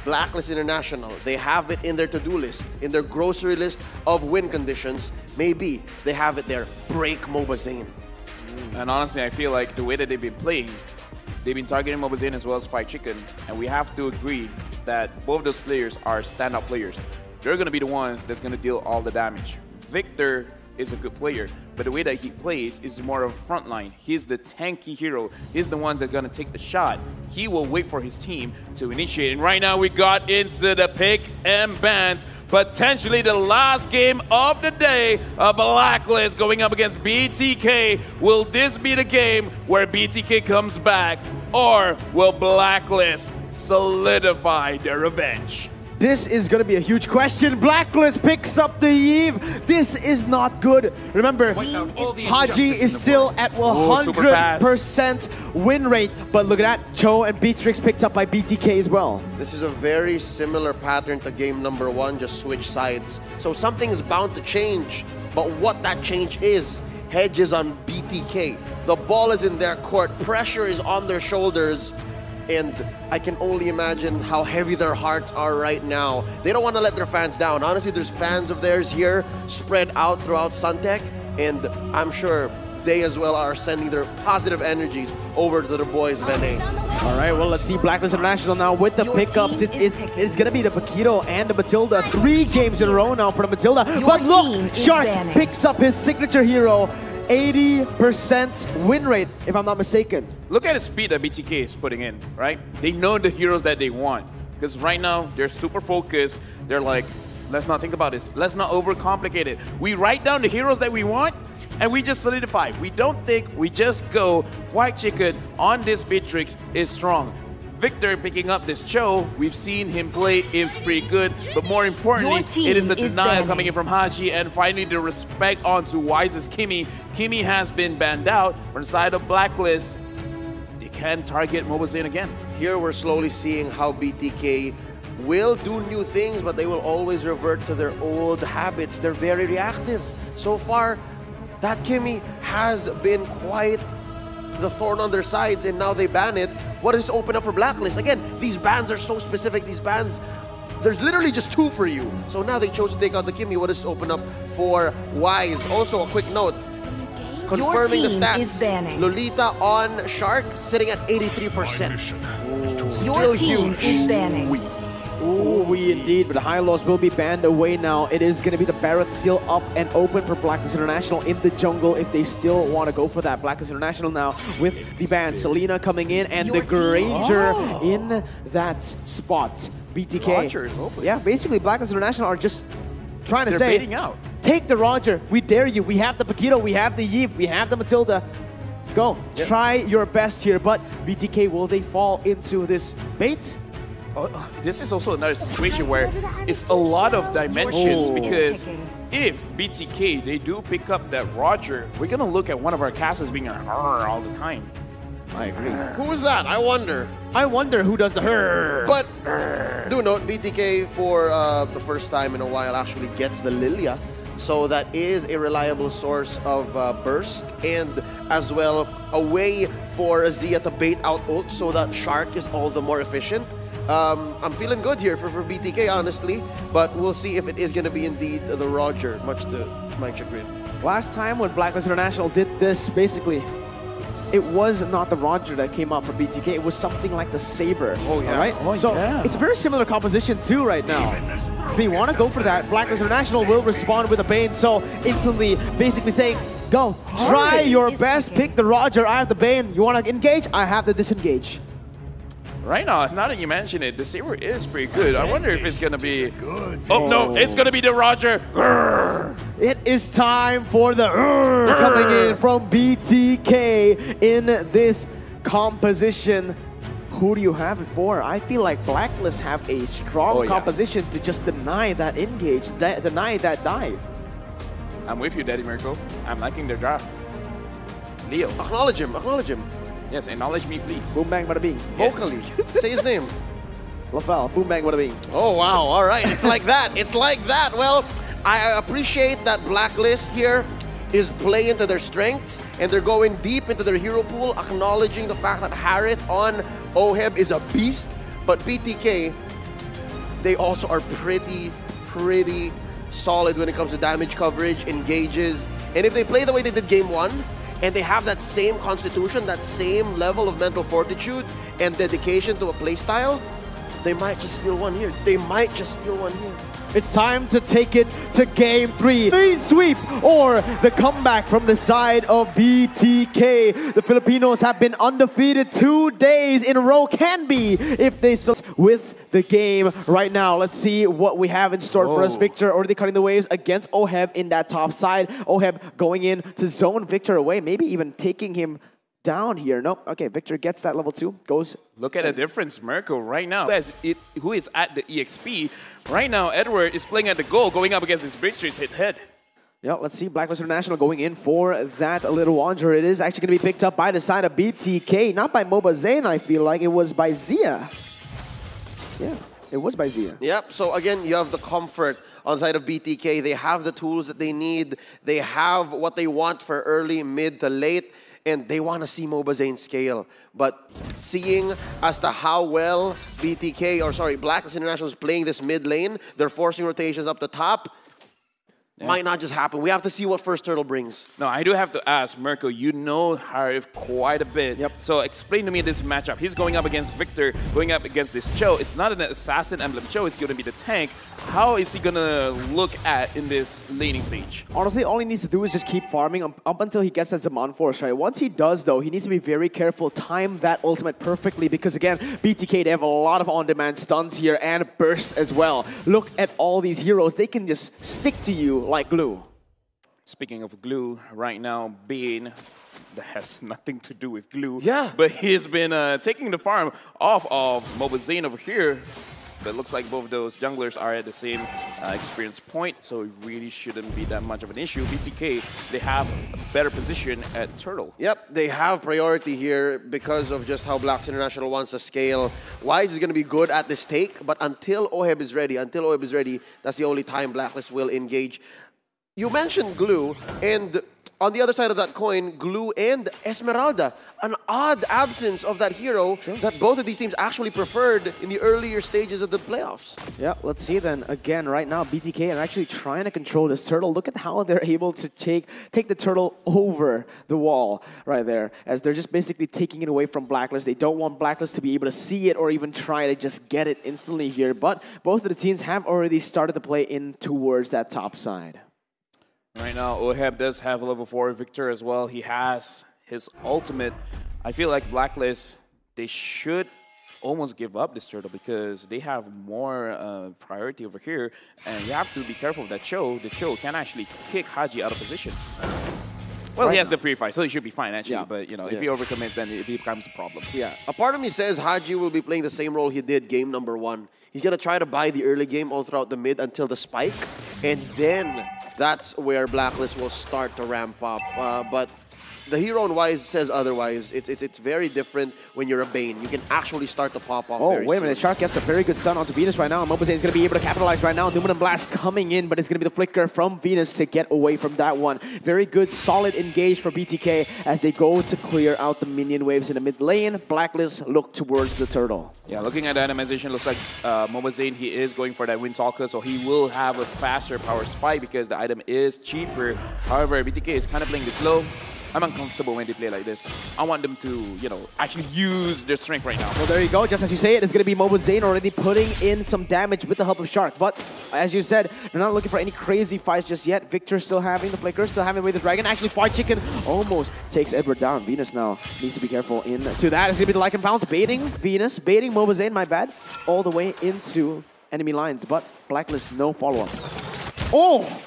Blacklist International, they have it in their to-do list, in their grocery list of win conditions. Maybe they have it there, break MOBAZANE. And honestly, I feel like the way that they've been playing, they've been targeting MOBAZANE as well as Fried Chicken, and we have to agree that both those players are standout players. They're going to be the ones that's going to deal all the damage. Victor is a good player, but the way that he plays is more of a frontline. He's the tanky hero. He's the one that's going to take the shot. He will wait for his team to initiate. And right now we got into the pick and bans. Potentially the last game of the day, a Blacklist going up against BTK. Will this be the game where BTK comes back, or will Blacklist solidify their revenge? This is going to be a huge question. Blacklist picks up the Eve. This is not good. Remember, Haji is still at 100% win rate. But look at that. Cho and Beatrix picked up by BTK as well. This is a very similar pattern to game number 1, just switch sides. So something is bound to change. But what that change is, hedge is on BTK. The ball is in their court. Pressure is on their shoulders. And I can only imagine how heavy their hearts are right now. They don't want to let their fans down. Honestly, there's fans of theirs here spread out throughout Suntec, and I'm sure they as well are sending their positive energies over to the boys of NA. All right, well, let's see Blacklist International now with the pickups. It's going to be the Paquito and the Matilda. 3 games in a row now for the Matilda. But look, Shark picks up his signature hero. 80% win rate, if I'm not mistaken. Look at the speed that BTK is putting in, right? They know the heroes that they want. Because right now, they're super focused. They're like, let's not think about this. Let's not overcomplicate it. We write down the heroes that we want, and we just solidify. We don't think, we just go. White Chicken on this Beatrix is strong. Victor picking up this Cho, we've seen him play, it's pretty good, but more importantly, it is a denial coming in from Haji, and finally the respect onto Wise's Kimmy. Kimmy has been banned out from the side of Blacklist. They can target MOBAZANE again. Here we're slowly seeing how BTK will do new things, but they will always revert to their old habits. They're very reactive. So far, that Kimmy has been quite the thorn on their sides, and now they ban it. What does this open up for Blacklist? Again, these bans are so specific. These bans, there's literally just 2 for you. So now they chose to take out the Kimmy. What does this open up for Wise? Also, a quick note, confirming the stats. Lolita on Shark, sitting at 83%. Still huge. Is banning. Ooh, we indeed, but the high loss will be banned away now. It is going to be the Barret still up and open for Blacklist International in the jungle if they still want to go for that. Blacklist International now with the ban. Selena coming in and the Granger in that spot. BTK. Roger is open. Yeah, basically Blacklist International are just trying to They're say, baiting out. Take the Roger. We dare you. We have the Paquito. We have the Yves. We have the Matilda. Go. Yep. Try your best here. But BTK, will they fall into this bait? This is also another situation where it's a lot of dimensions, because if BTK, they do pick up that Roger, we're going to look at one of our casters being a all the time. I agree. Who is that? I wonder. I wonder who does the her. But do note, BTK for the first time in a while actually gets the Lilia. So that is a reliable source of burst, and as well a way for Zia to bait out ult so that Shark is all the more efficient. I'm feeling good here for BTK, honestly, but we'll see if it is going to be indeed the Roger, much to my chagrin. Last time when Blacklist International did this, basically, it was not the Roger that came out for BTK. It was something like the Saber. Oh, yeah. Right? Oh, so yeah. It's a very similar composition too right now. If they want to go for that, Blacklist International will respond with a Bane. So instantly, basically saying, go, try your best, pick the Roger, I have the Bane. You want to engage? I have the disengage. Right now that you mention it, the Saber is pretty good. I wonder if it's going to be... Oh, no, it's going to be the Roger. It is time for the coming in from BTK in this composition. Who do you have it for? I feel like Blacklist have a strong composition to just deny that engage, deny that dive. I'm with you, Daddy Mirko. I'm liking their draft. Leo. Acknowledge him, acknowledge him. Yes, acknowledge me, please. Boom, bang, bada bing. Vocally. Say his name. LaFell, boom, bang, bada bing. Oh, wow. All right. It's like that. It's like that. Well, I appreciate that Blacklist here is playing to their strengths, and they're going deep into their hero pool, acknowledging the fact that Harith on Oheb is a beast, but BTK they also are pretty solid when it comes to damage coverage, engages. And if they play the way they did game 1, and they have that same constitution, that same level of mental fortitude and dedication to a playstyle, they might just steal one here. They might just steal one here. It's time to take it to game 3. Clean sweep or the comeback from the side of BTK. The Filipinos have been undefeated 2 days in a row. Can be if they with the game right now. Let's see what we have in store for us. Victor already cutting the waves against Oheb in that top side. Oheb going in to zone Victor away, maybe even taking him down here. Nope. Okay, Victor gets that level 2. Goes. Look at the difference, Mirko, right now. Who is at the EXP. Right now, Edward is playing at the goal, going up against his Bridges hit head. Yeah, let's see. BLACKLIST International going in for that little wanderer. It is actually going to be picked up by the side of BTK, not by MOBAZANE, I feel like. It was by Zia. Yeah, it was by Zia. Yep, so again, you have the comfort on side of BTK. They have the tools that they need. They have what they want for early, mid to late. And they want to see MOBAZANE scale. But seeing as to how well BLACKLIST International is playing this mid lane, they're forcing rotations up the top, might not just happen. We have to see what First Turtle brings. No, I do have to ask, Mirko, you know Harif quite a bit. Yep. So explain to me this matchup. He's going up against Victor, going up against this Cho. It's not an assassin emblem Cho, it's going to be the tank. How is he going to look at in this laning stage? Honestly, all he needs to do is just keep farming up until he gets that Zaman Force, right? Once he does, though, he needs to be very careful, time that ultimate perfectly, because again, BTK, they have a lot of on-demand stuns here and burst as well. Look at all these heroes. They can just stick to you like glue. Speaking of glue, right now, Bane, that has nothing to do with glue. Yeah. But he's been taking the farm off of MOBAZANE over here. But it looks like both of those junglers are at the same experience point, so it really shouldn't be that much of an issue. BTK, they have a better position at Turtle. Yep, they have priority here because of just how BLACKLIST International wants to scale. Wise is going to be good at this take, but until Oheb is ready, that's the only time BLACKLIST will engage. You mentioned glue, and on the other side of that coin, Glue and Esmeralda. An odd absence of that hero that both of these teams actually preferred in the earlier stages of the playoffs. Yeah, let's see then. Again, right now, BTK are actually trying to control this turtle. Look at how they're able to take the turtle over the wall right there, as they're just basically taking it away from BLACKLIST. They don't want BLACKLIST to be able to see it or even try to just get it instantly here. But both of the teams have already started to play in towards that top side. Right now, Oheb does have a level 4 Victor as well. He has his ultimate. I feel like BLACKLIST, they should almost give up this turtle because they have more priority over here. And you have to be careful of that Cho. The Cho can actually kick Haji out of position. Well, he has the pre-fight, so he should be fine, actually. Yeah. But, you know, if he overcommits, then it becomes a problem. Yeah. A part of me says Haji will be playing the same role he did game number 1. He's going to try to buy the early game all throughout the mid until the spike. And then that's where BLACKLIST will start to ramp up. But the hero on Wise says otherwise. It's very different when you're a Bane. You can actually start to pop off very wait a minute. Shark gets a very good stun onto Venus right now. And MOBAZANE is going to be able to capitalize right now. Numinum Blast coming in, but it's going to be the flicker from Venus to get away from that one. Very good, solid engage for BTK as they go to clear out the minion waves in the mid lane. BLACKLIST look towards the turtle. Yeah, looking at the animation, looks like MOBAZANE, he is going for that Windtalker, so he will have a faster power spike because the item is cheaper. However, BTK is kind of playing this low. I'm uncomfortable when they play like this. I want them to, you know, actually use their strength right now. Well, there you go. Just as you say it, it's going to be MOBAZANE already putting in some damage with the help of Shark. But as you said, they're not looking for any crazy fights just yet. Victor still having the flicker, still having with the dragon. Actually, Fight Chicken almost takes Edward down. Venus now needs to be careful into that. It's going to be the Lycan Pounce baiting Venus, baiting MOBAZANE, my bad, all the way into enemy lines. But BLACKLIST, no follow-up. Oh!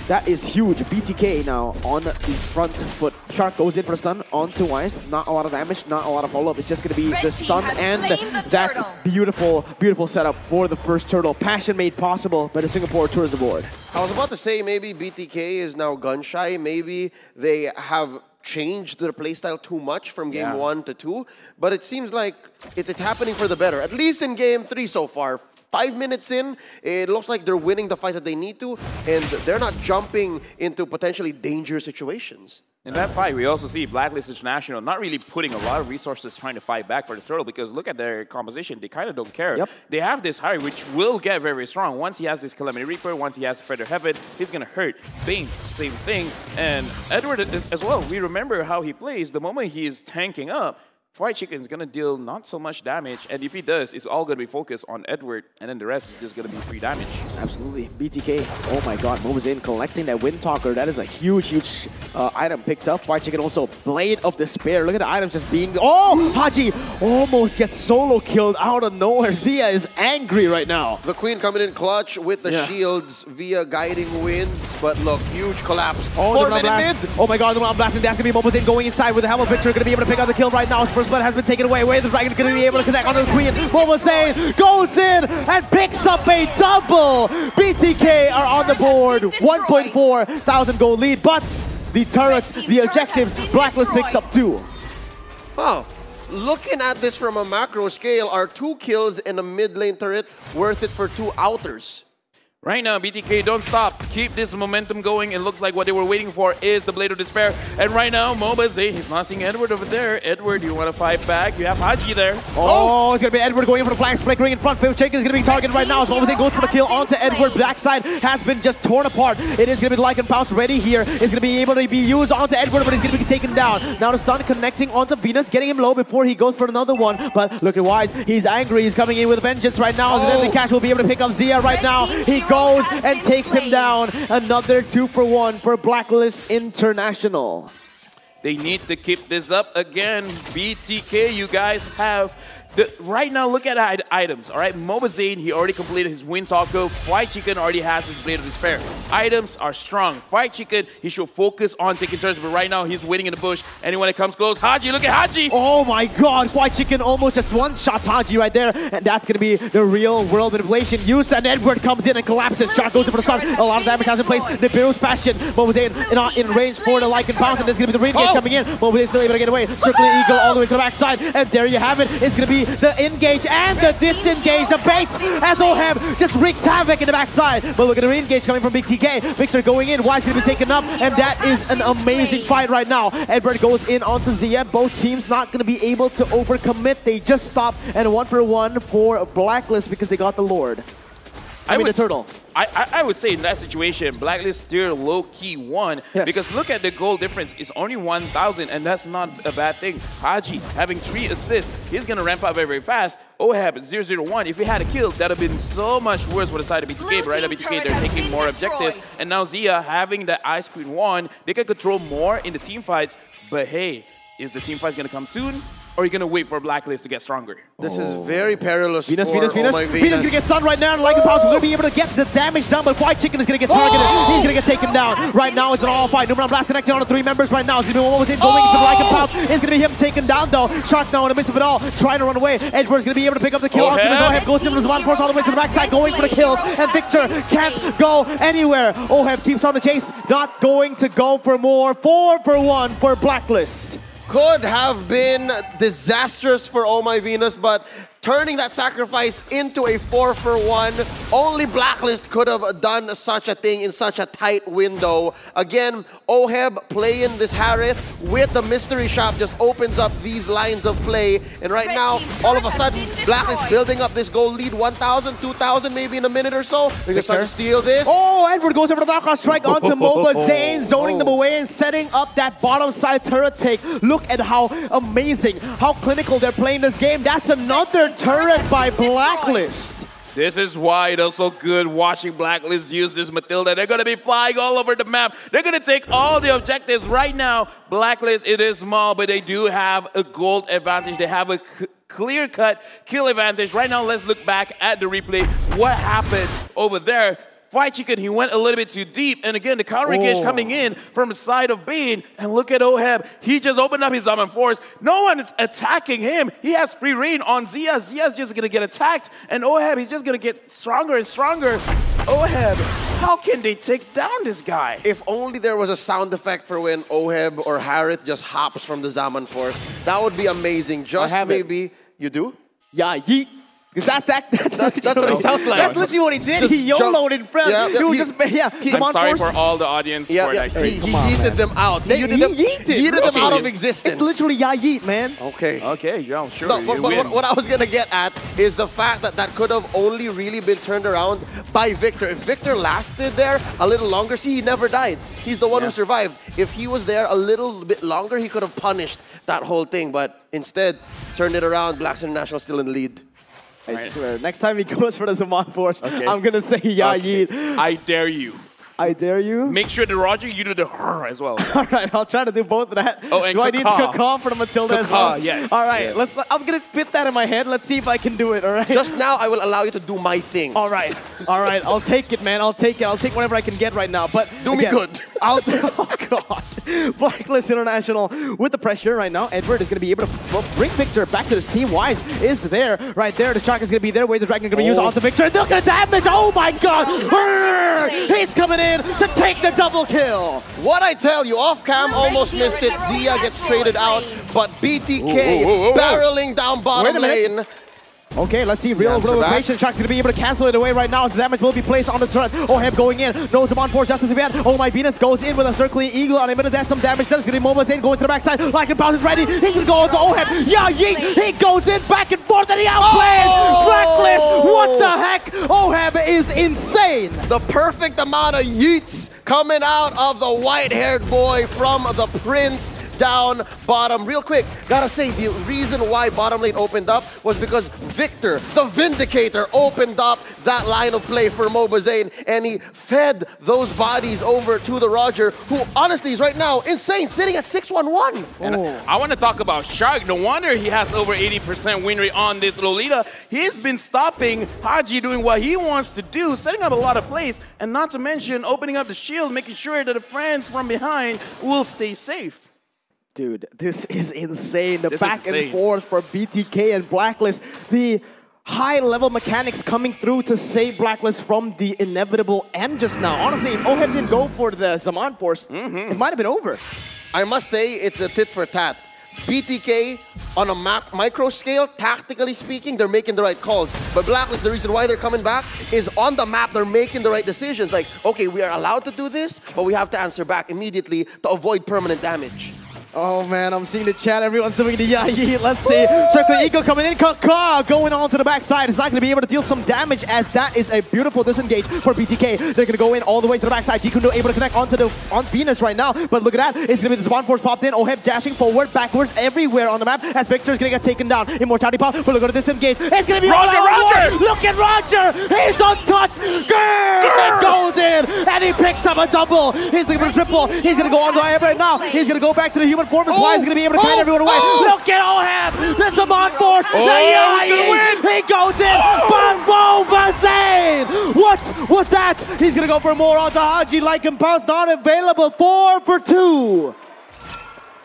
That is huge. BTK now on the front foot. Shark goes in for a stun onto Wise. Not a lot of damage, not a lot of follow-up. It's just going to be the stun, and that's beautiful, beautiful setup for the first turtle. Passion made possible by the Singapore Tourism Board. I was about to say maybe BTK is now gun-shy. Maybe they have changed their playstyle too much from game 1 to 2. But it seems like it's happening for the better, at least in game 3 so far. 5 minutes in, it looks like they're winning the fights that they need to, and they're not jumping into potentially dangerous situations. In that fight, we also see Blacklist International not really putting a lot of resources trying to fight back for the turtle because look at their composition. They kind of don't care. Yep. They have this Harry, which will get very, very strong. Once he has this Calamity Reaper, once he has Feather Heaven, he's going to hurt. Bane, same thing. And Edward as well. We remember how he plays. The moment he is tanking up, Fried Chicken is going to deal not so much damage, and if he does, it's all going to be focused on Edward, and then the rest is just going to be free damage. Absolutely. BTK, oh my god, MOBAZANE collecting that Wind Talker. That is a huge, huge item picked up. Fried Chicken also, Blade of Despair. Look at the items just being... Oh! Haji almost gets solo killed out of nowhere. Zia is angry right now. The Queen coming in clutch with the shields via Guiding Winds, but look, huge collapse. Oh, 4 minute mid! Oh my god, the round blasting. That's going to be MOBAZANE going inside with the Helmet Victor. Going to be able to pick up the kill right now. First blood has been taken away. Where the Dragon going to be able to connect onto the Queen. MOBAZANE goes in and picks up a double. BTK are on the board. 1.4 thousand gold lead, but the turrets, the objectives, Blacklist picks up 2. Oh, looking at this from a macro scale, are 2 kills in a mid lane turret worth it for 2 outers? Right now, BTK, don't stop. Keep this momentum going. It looks like what they were waiting for is the Blade of Despair. And right now, MOBAZANE, he's not seeing Edward over there. Edward, you want to fight back? You have Haji there. Oh, it's going to be Edward going in for the flanks, flickering in front. Chicken is going to be targeted right now as MOBAZANE goes for the kill onto Edward. Backside has been just torn apart. It is going to be Lycan Pounce ready here. It's going to be able to be used onto Edward, but he's going to be taken down. Now the stun connecting onto Venus, getting him low before he goes for another one. But look at Wise. He's angry. He's coming in with vengeance right now. So Deadly Cash will be able to pick up Zia right now. He goes and takes him down. Another 2-for-1 for Blacklist International. They need to keep this up again. BTK, you guys have... right now, look at items, all right? MOBAZANE, he already completed his Wind Talker. Fried Chicken already has his Blade of Despair. Items are strong. Fried Chicken, he should focus on taking turns, but right now, he's waiting in the bush. And when it comes close, Haji, look at Haji! Oh my god, Fried Chicken almost just one-shots Haji right there. And that's going to be the real-world manipulation used. And Edward comes in and collapses. Shot goes in for the stun. A lot of damage has in place. Nibiru's Bastion. MOBAZANE in range for the Lycan Pounce. And this is going to be the re-engage coming in. MOBAZANE still able to get away. Circling Eagle all the way to the backside. And there you have it. It's going to be the engage and the disengage. The base as Oheb just wreaks havoc in the backside. But look at the re-engage coming from BTK. Victor going in. Wise going to be taken up. And that is an amazing fight right now. Edward goes in onto Zia. Both teams not going to be able to overcommit. They just stop. And 1-for-1 for Blacklist because they got the Lord. I mean the turtle. I would say in that situation, Blacklist still low-key won because look at the goal difference. It's only 1,000, and that's not a bad thing. Haji having 3 assists, he's going to ramp up very, very fast. Oheb 001, if he had a kill, that would have been so much worse for the side of BTK, but right now BTK, they're taking more objectives. And now Zia having the Ice Queen 1, they can control more in the team fights, but hey, is the team fight going to come soon? Or are you going to wait for Blacklist to get stronger? This is very perilous Venus for Venus Venus going to get stunned right now, and Lycan Pounce will be able to get the damage done, but Fried Chicken is going to get targeted. He's going to get taken down. Right now, it's an all-fight. Numeron Blast connecting on the 3 members right now. It's going to be MOBAZANE going into the Lycan Pounce. It's going to be him taken down, though. Shark now in the midst of it all, trying to run away. Edward's going to be able to pick up the kill. Oheb goes into the one force all the way to the backside, going for the kill, and Victor can't go anywhere. Oheb keeps on the chase, not going to go for more. 4-for-1 for Blacklist. Could have been disastrous for Oh My Venus, but turning that sacrifice into a 4-for-1, only Blacklist could have done such a thing in such a tight window. Again, Oheb playing this Harith with the mystery shop just opens up these lines of play. And right now, all of a sudden, Blacklist building up this goal lead, 1,000, 2,000 maybe in a minute or so. They're going to start to steal this. Oh, Edward goes over the knockout strike onto MOBAZANE, zoning them away and setting up that bottom side turret take. Look at how amazing, how clinical they're playing this game. That's another turret by Blacklist. This is why it is so good watching Blacklist use this Matilda. They're going to be flying all over the map. They're going to take all the objectives right now. Blacklist, it is small, but they do have a gold advantage. They have a clear-cut kill advantage. Right now, let's look back at the replay. What happened over there? Fried Chicken, he went a little bit too deep. And again, the counter engage coming in from the side of Bane. And look at Oheb. He just opened up his Zaman Force. No one is attacking him. He has free reign on Zia. Zia's just going to get attacked. And Oheb, he's just going to get stronger and stronger. Oheb, how can they take down this guy? If only there was a sound effect for when Oheb or Harith just hops from the Zaman Force. That would be amazing. Just maybe... You do? Yeah, yeet. Because that's what it sounds like. That's literally what he did. Just He YOLO'd in front. He was just, I'm sorry for all the audience. Yeah, for yeah. like, He yeeted them out. He yeeted them out of existence. It's literally yeet, man. Okay. Okay, yeah, sure. No, but what I was going to get at is the fact that that could have only really been turned around by Victor. If Victor lasted there a little longer, see, he never died. He's the one who survived. If he was there a little bit longer, he could have punished that whole thing. But instead, turned it around. Blacks International still in the lead. I swear, next time he goes for the Zaman Force, I'm going to say yeet. I dare you. I dare you. Make sure the Roger, you do the as well. All right, I'll try to do both of that. Oh, and do I need to caw for the Matilda as well? Yes. All right, I'm gonna fit that in my head. Let's see if I can do it. All right. Just now, I will allow you to do my thing. All right. I'll take it, man. I'll take it. I'll take whatever I can get right now. But do me good. Oh God. Blacklist International with the pressure right now. Edward is gonna be able to bring Victor back to his team. Wise is there, right there. The track is gonna be there. Where the dragon is gonna use onto Victor. They're gonna damage. Oh my God. He's coming in to take the double kill. What I tell you, off cam almost missed it. Zia gets traded out, but BTK barreling down bottom lane. Okay, let's see. Real patient. Shark's gonna be able to cancel it away right now as the damage will be placed on the turret. Oheb going in. No Zaman Force just as event. Oh my Venus goes in with a circling eagle. Unable to get some damage. Does get MOBAZANE going to the backside. Like and bounce is ready. He's gonna go into Oheb. Yeah, yeet. He goes in back and forth and he outplays. Blacklist. What the heck? Oheb is insane. The perfect amount of yeets coming out of the white-haired boy from the Prince down bottom. Real quick, gotta say, the reason why bottom lane opened up was because Victor, the Vindicator, opened up that line of play for MOBAZANE, and he fed those bodies over to the Roger, who honestly is right now insane, sitting at 6-1-1. And I want to talk about Shark. No wonder he has over 80% win rate on this Lolita. He's been stopping Haji doing what he wants to do, setting up a lot of plays, and not to mention opening up the shield, making sure that the friends from behind will stay safe. Dude, this is insane. The back and forth for BTK and Blacklist. The high-level mechanics coming through to save Blacklist from the inevitable end just now. Honestly, if Oheb didn't go for the Zaman Force, it might have been over. I must say, it's a tit for tat. BTK, on a micro scale, tactically speaking, they're making the right calls. But Blacklist, the reason why they're coming back is on the map, they're making the right decisions. Like, okay, we are allowed to do this, but we have to answer back immediately to avoid permanent damage. Oh man, I'm seeing the chat. Everyone's doing the yee. Let's see. Circle Eagle coming in. Kaka going on to the backside. Is not going to be able to deal some damage as that is a beautiful disengage for BTK. They're going to go in all the way to the backside. Jikundo able to connect on Venus right now. But look at that. It's going to be the Zaman Force popped in. Oheb dashing forward, backwards, everywhere on the map as Victor's going to get taken down. Immortality pop. But look at this disengage. It's going to be Roger! Look at Roger! He's untouched! Grrr! Goes in and he picks up a double. He's looking for a triple. He's going to go on to Oheb right now. He's going to go back to the human form. Why is he going to be able to kite everyone away? Look at Oheb! The Zaman Force! He's going to win! He goes in! MOBAZANE! What was that? He's going to go for more onto Haji. Like and Pounce not available. 4 for 2.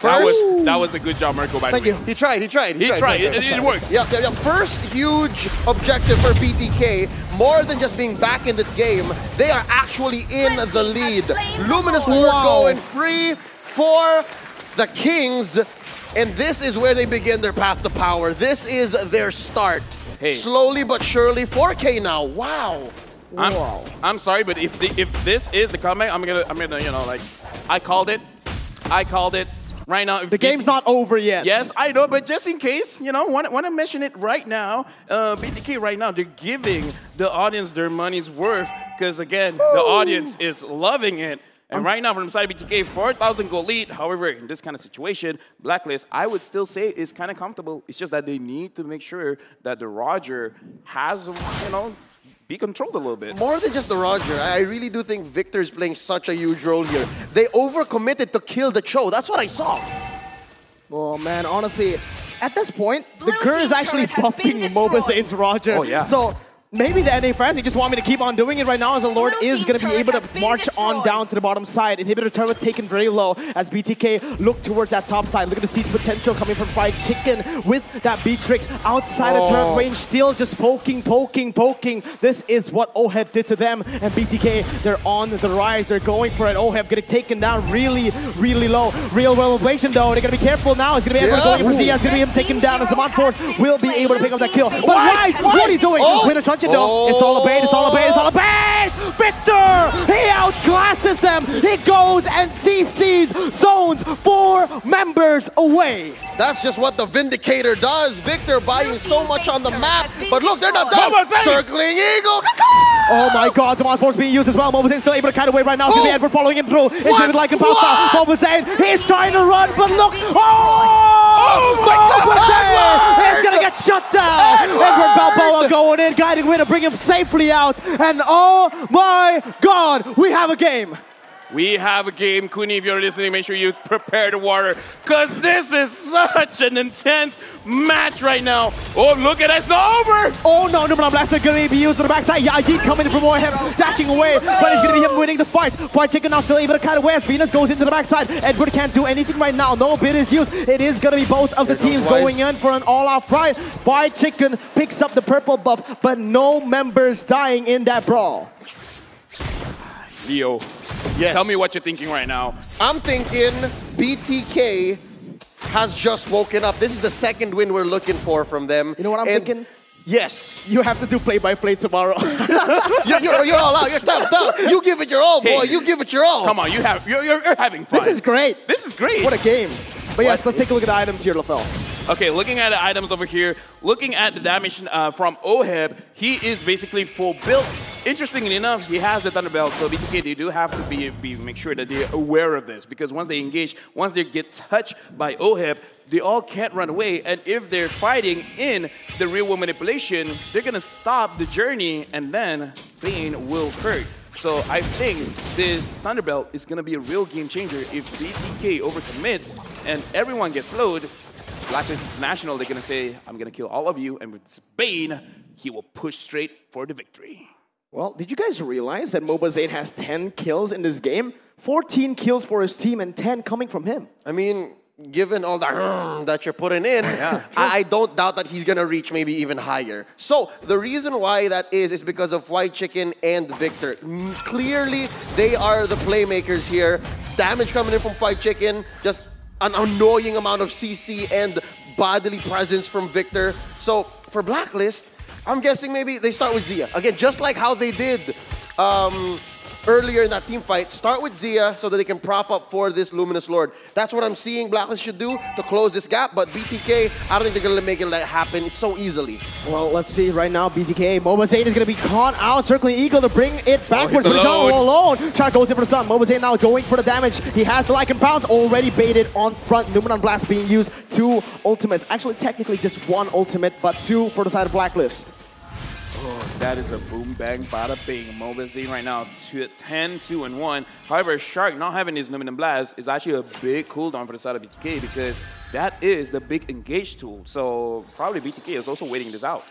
That was a good job, Mirko, by the way. Thank you. He tried. It worked. Yeah. First huge objective for BTK, more than just being back in this game, they are actually in the lead. Luminous War going free for the Kings, and this is where they begin their path to power. This is their start. Hey. Slowly but surely, 4K now. Wow. I'm sorry, but if this is the comeback, I'm gonna, you know, like, I called it. Right now, the game's not over yet. Yes, I know, but just in case, you know, want to mention it right now. BTK right now, they're giving the audience their money's worth because again, the audience is loving it. And right now, from the side of BTK, 4,000 gold lead. However, in this kind of situation, Blacklist, I would still say is kind of comfortable. It's just that they need to make sure that the Roger has, you know, be controlled a little bit. More than just the Roger, I really do think Victor's playing such a huge role here. They overcommitted to kill the Cho. That's what I saw. Oh man, honestly, at this point, the Kerr is actually buffing MOBAZANE's Roger. Oh yeah. So maybe the NA fans, they just want me to keep on doing it right now as the Lord is going to be able to march on down to the bottom side. Inhibitor turret taken very low as BTK look towards that top side. Look at the siege potential coming from Fried Chicken with that Beatrix outside of turret range, still just poking. This is what OHEB did to them, and BTK, they're on the rise. They're going for it. OHEB getting taken down really low. Real world ablation though, they're going to be careful now. It's going to be Edward going for Zia. It's going to be him taken down, and Zaman Force will be able to pick up that kill. But Rise, what are you doing? Winner Truncheon though. It's all a bait, it's all a bait, it's all a bait! Victor! He outclasses them! He goes and CCs zones 4 members away. That's just what the Vindicator does. Victor buying so much on the map. But look, they're not done. Circling Eagle. Oh my god, Zaman Force being used as well. MOBAZANE still able to kite away right now. It's going to be Edward following him through. It's going to be like a bounce now. MOBAZANE, he's trying to run, but look. Oh my god! He's going to get shut down. Edward Balboa going in, guiding Winner, bring him safely out. And oh my god, we have a game. We have a game. Kuni, if you're listening, make sure you prepare the water, because this is such an intense match right now. Oh, look at it. It's not over. Oh, no. Blast is going to be used on the backside. Yeah, Yeet coming in from Warhead, dashing away, but it's going to be him winning the fight. Fried Chicken now still able to cut away as Venus goes into the backside. Edward can't do anything right now. No bid is used. It is going to be both of the teams going in for an all-out fight. Fried Chicken picks up the purple buff, but no members dying in that brawl. Leo, yes. Tell me what you're thinking right now. I'm thinking BTK has just woken up. This is the second win we're looking for from them. You know what I'm thinking? Yes. You have to do play-by-play tomorrow. you're all out. You give it your all, boy. You give it your all. Come on, you're having fun. This is great. This is great. What a game. But yes, let's take a look at the items here, LaFell. Okay, looking at the items over here, looking at the damage from OHEB, he is basically full build. Interestingly enough, he has the Thunderbelt, so BTK, they do have to make sure that they're aware of this, because once they engage, once they get touched by OHEB, they all can't run away, and if they're fighting in the real world manipulation, they're gonna stop the journey, and then Bane will hurt. So I think this Thunderbelt is gonna be a real game changer if BTK overcommits and everyone gets slowed. BLACKLIST International, they're gonna say, I'm gonna kill all of you, and with Bane, he will push straight for the victory. Well, did you guys realize that MOBAZANE has 10 kills in this game? 14 kills for his team and 10 coming from him. I mean, given all that you're putting in, I don't doubt that he's going to reach maybe even higher. So the reason why that is because of Fried Chicken and Victor. Clearly, they are the playmakers here. Damage coming in from Fried Chicken, just an annoying amount of CC and bodily presence from Victor. So for BLACKLIST, I'm guessing maybe they start with Zia. Again, just like how they did earlier in that team fight, start with Zia so that they can prop up for this Luminous Lord. That's what I'm seeing BLACKLIST should do to close this gap, but BTK, I don't think they're going to make it happen so easily. Well, let's see right now, BTK. MOBAZANE is going to be caught out, circling Eagle to bring it backwards, but he's all alone. Shot goes in for the stun. MOBAZANE now going for the damage. He has the Lycan Pounce already baited on front. Numenon Blast being used, 2 ultimates. Actually, technically just 1 ultimate, but 2 for the side of BLACKLIST. Oh, that is a boom, bang, bada, bing. MOBAZANE right now, 10, 2, and 1. However, Shark not having his Numenon Blast is actually a big cooldown for the side of BTK, because that is the big engage tool. So probably BTK is also waiting this out.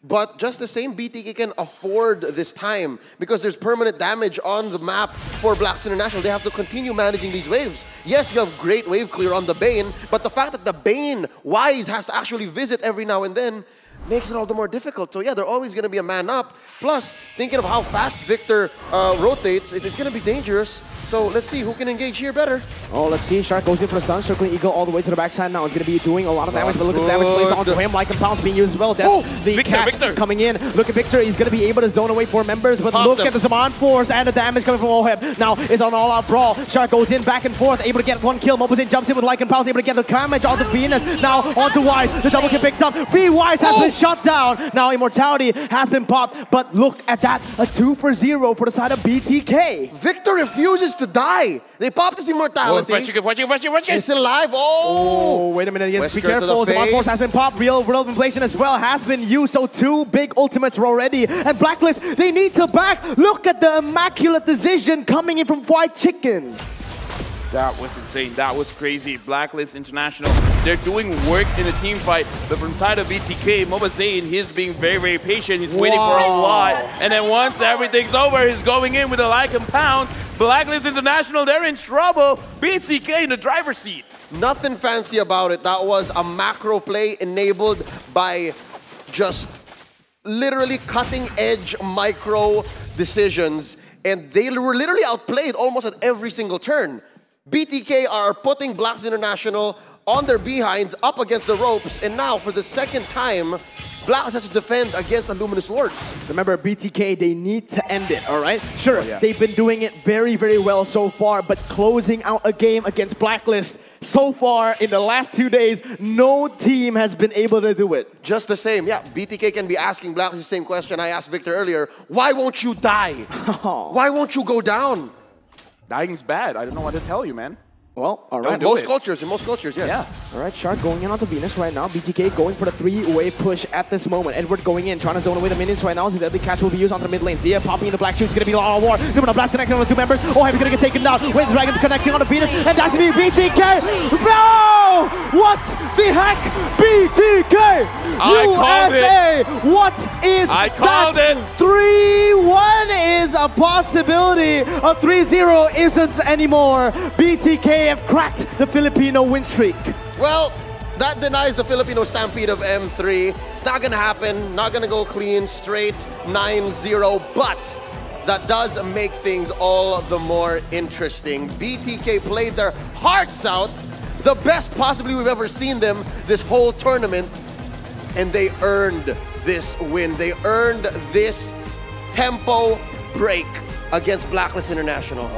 But just the same, BTK can afford this time because there's permanent damage on the map for BLACKLIST International. They have to continue managing these waves. Yes, you have great wave clear on the Bane, but the fact that the Bane Wise has to actually visit every now and then makes it all the more difficult. So yeah, they're always going to be a man up. Plus, thinking of how fast Victor rotates, it's going to be dangerous. So let's see who can engage here better. Oh, let's see. Shark goes in for the stun, circling Eagle all the way to the backside now. It's going to be doing a lot of damage, but look at the damage placed onto him. Lycan Pounce being used as well. The Victor coming in. Look at Victor. He's going to be able to zone away 4 members, but look at the Zaman Force and the damage coming from OHEB. Now it's on all-out brawl. Shark goes in back and forth, able to get 1 kill. MOBAZANE jumps in with Lycan Pounce, able to get the damage onto Venus. Now onto Wise. The double kill picked up. Free Wise has been shut down. Now Immortality has been popped, but look at that. A 2 for 0 for the side of BTK. Victor refuses to die. They popped his Immortality. He's alive. Oh, wait a minute. Yes, be careful. Zaman Force has been popped. Real world inflation as well has been used. So 2 big ultimates are already. And BLACKLIST, they need to back. Look at the immaculate decision coming in from Fried Chicken. That was insane. That was crazy. Blacklist International, they're doing work in the team fight, but from side of BTK, MOBAZANE, he's being very, very patient. He's waiting for a lot. And then once everything's over, he's going in with a like and pounds. Blacklist International, they're in trouble. BTK in the driver's seat. Nothing fancy about it. That was a macro play enabled by just literally cutting-edge micro decisions. And they were literally outplayed almost at every single turn. BTK are putting Blacklist International on their behinds up against the ropes, and now for the second time, Blacklist has to defend against a Luminous Lord. Remember, BTK, they need to end it, all right? Sure, they've been doing it very, very well so far, but closing out a game against Blacklist so far in the last 2 days, no team has been able to do it. Just the same, yeah, BTK can be asking Blacklist the same question I asked Victor earlier. Why won't you die? Why won't you go down? Dying's bad. I don't know what to tell you, man. Well, all right. In most cultures, yes. Yeah. All right, Shark going in onto Venus right now. BTK going for the three-way push at this moment. Edward going in, trying to zone away the minions right now. The deadly catch will be used onto the mid lane. Zia popping into Black Shoes. It's going to be a lot of war. They're going to blast connecting on the two members. Oh, Heavy going to get taken down. Wait, Dragon connecting on the Venus. And that's going to be BTK. No! What the heck? BTK! USA! What is I called that? it! 3-1 is a possibility. A 3-0 isn't anymore. BTK have cracked the Filipino win streak. Well, that denies the Filipino stampede of M3. It's not gonna happen, not gonna go clean, straight 9-0, but that does make things all the more interesting. BTK played their hearts out, the best possibly we've ever seen them this whole tournament, and they earned this win. They earned this tempo break against Blacklist International.